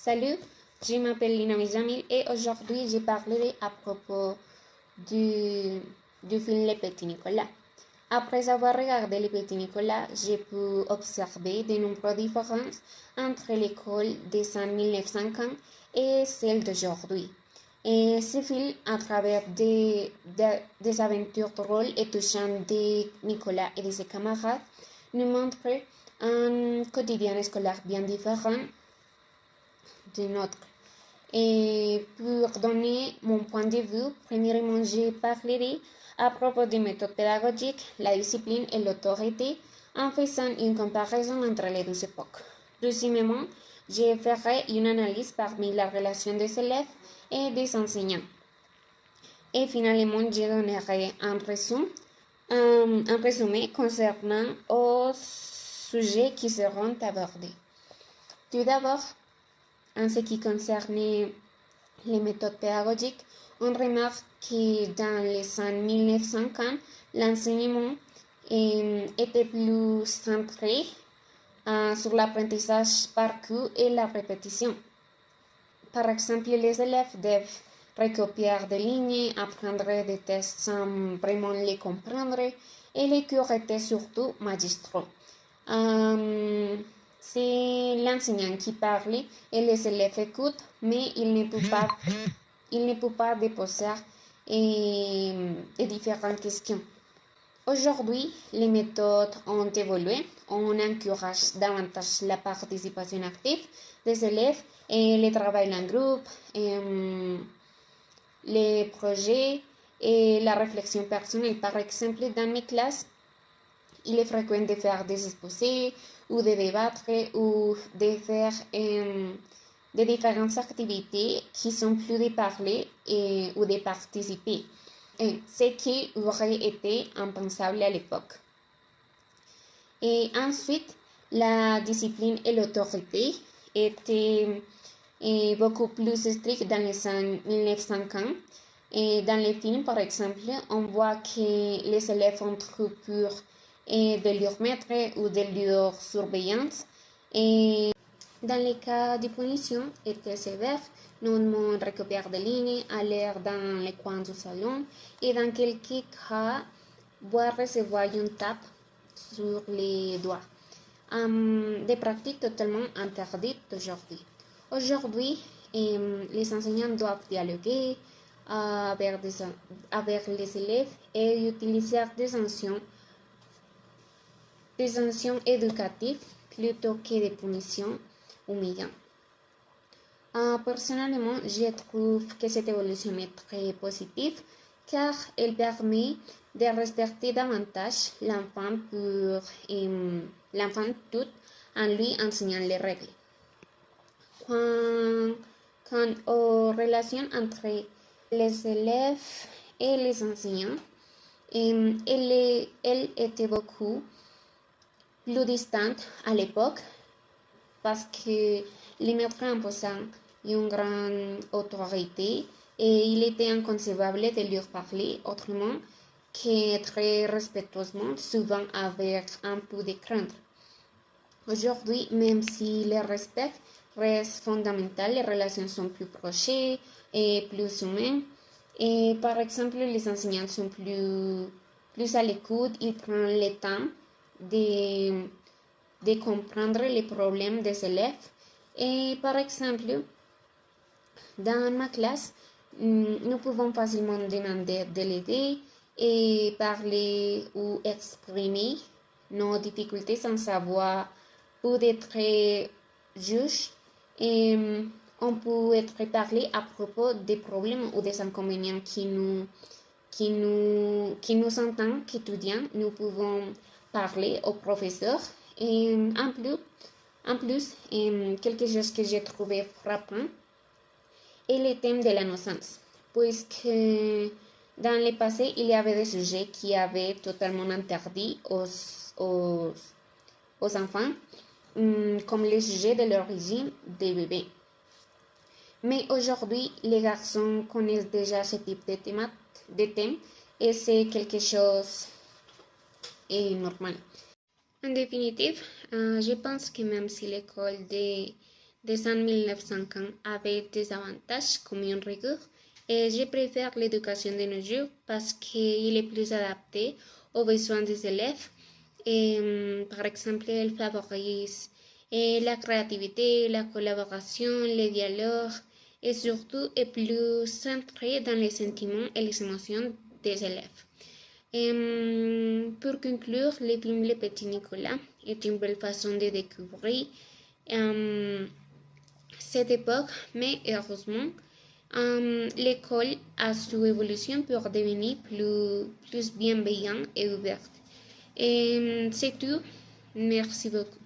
Salut, je m'appelle Lina Jamil et aujourd'hui je parlerai à propos du film Les Petits Nicolas. Après avoir regardé Les Petits Nicolas, j'ai pu observer de nombreuses différences entre l'école des années 1950 et celle d'aujourd'hui. Et ce film, à travers des aventures drôles et touchantes de Nicolas et de ses camarades, nous montre un quotidien scolaire bien différent du nôtre. Et pour donner mon point de vue, premièrement, je parlerai à propos des méthodes pédagogiques, la discipline et l'autorité en faisant une comparaison entre les deux époques. Deuxièmement, je ferai une analyse parmi la relation des élèves et des enseignants. Et finalement, je donnerai un résumé concernant aux sujets qui seront abordés. Tout d'abord, en ce qui concerne les méthodes pédagogiques, on remarque que dans les années 1950, l'enseignement était plus centré sur l'apprentissage par cœur et la répétition. Par exemple, les élèves doivent recopier des lignes, apprendre des tests sans vraiment les comprendre, et les cours étaient surtout magistraux. C'est l'enseignant qui parle et les élèves écoutent, mais il ne peut pas déposer différentes questions. Aujourd'hui, les méthodes ont évolué. On encourage davantage la participation active des élèves et le travail en groupe, les projets et la réflexion personnelle. Par exemple, dans mes classes, il est fréquent de faire des exposés ou de débattre ou de faire des différentes activités qui sont plus de parler ou de participer, ce qui aurait été impensable à l'époque. Et ensuite, la discipline et l'autorité étaient beaucoup plus strictes dans les années 1950. Et dans les films, par exemple, on voit que les élèves ont trop peur de leur maître ou de leur surveillance. Et dans les cas de punition, était sévère, notamment recopier des lignes, aller dans les coins du salon et dans quelques cas, voir recevoir une tape sur les doigts. Des pratiques totalement interdites aujourd'hui. Aujourd'hui, les enseignants doivent dialoguer avec les élèves et utiliser des sanctions éducatives plutôt que des punitions humiliantes. Personnellement, je trouve que cette évolution est très positive car elle permet de respecter davantage l'enfant tout en lui enseignant les règles. Quant aux relations entre les élèves et les enseignants, elle était beaucoup plus distante à l'époque parce que les maîtres imposaient une grande autorité et il était inconcevable de leur parler autrement que très respectueusement, souvent avec un peu de crainte. Aujourd'hui, même si le respect reste fondamental, les relations sont plus proches et plus humaines. Et par exemple, les enseignants sont plus à l'écoute, ils prennent le temps de comprendre les problèmes des élèves. Et par exemple, dans ma classe, nous pouvons facilement demander de l'aider et parler ou exprimer nos difficultés sans avoir peut être juge et on peut être parlé à propos des problèmes ou des inconvénients qui nous en tant qu'étudiants. Nous pouvons parler au professeur et en plus quelque chose que j'ai trouvé frappant est le thème de l'innocence, puisque dans le passé, il y avait des sujets qui avaient totalement interdit aux enfants, comme les sujets de l'origine des bébés. Mais aujourd'hui, les garçons connaissent déjà ce type de thèmes et c'est quelque chose de normal. En définitive, je pense que même si l'école des des années 1950 avait des avantages comme une rigueur. Et je préfère l'éducation de nos jours parce qu'il est plus adapté aux besoins des élèves. Et, par exemple, elle favorise la créativité, la collaboration, le dialogue et surtout est plus centré dans les sentiments et les émotions des élèves. Pour conclure, le film Le Petit Nicolas est une belle façon de découvrir cette époque, mais heureusement, l'école a su évolution pour devenir plus bienveillante et ouverte. C'est tout. Merci beaucoup.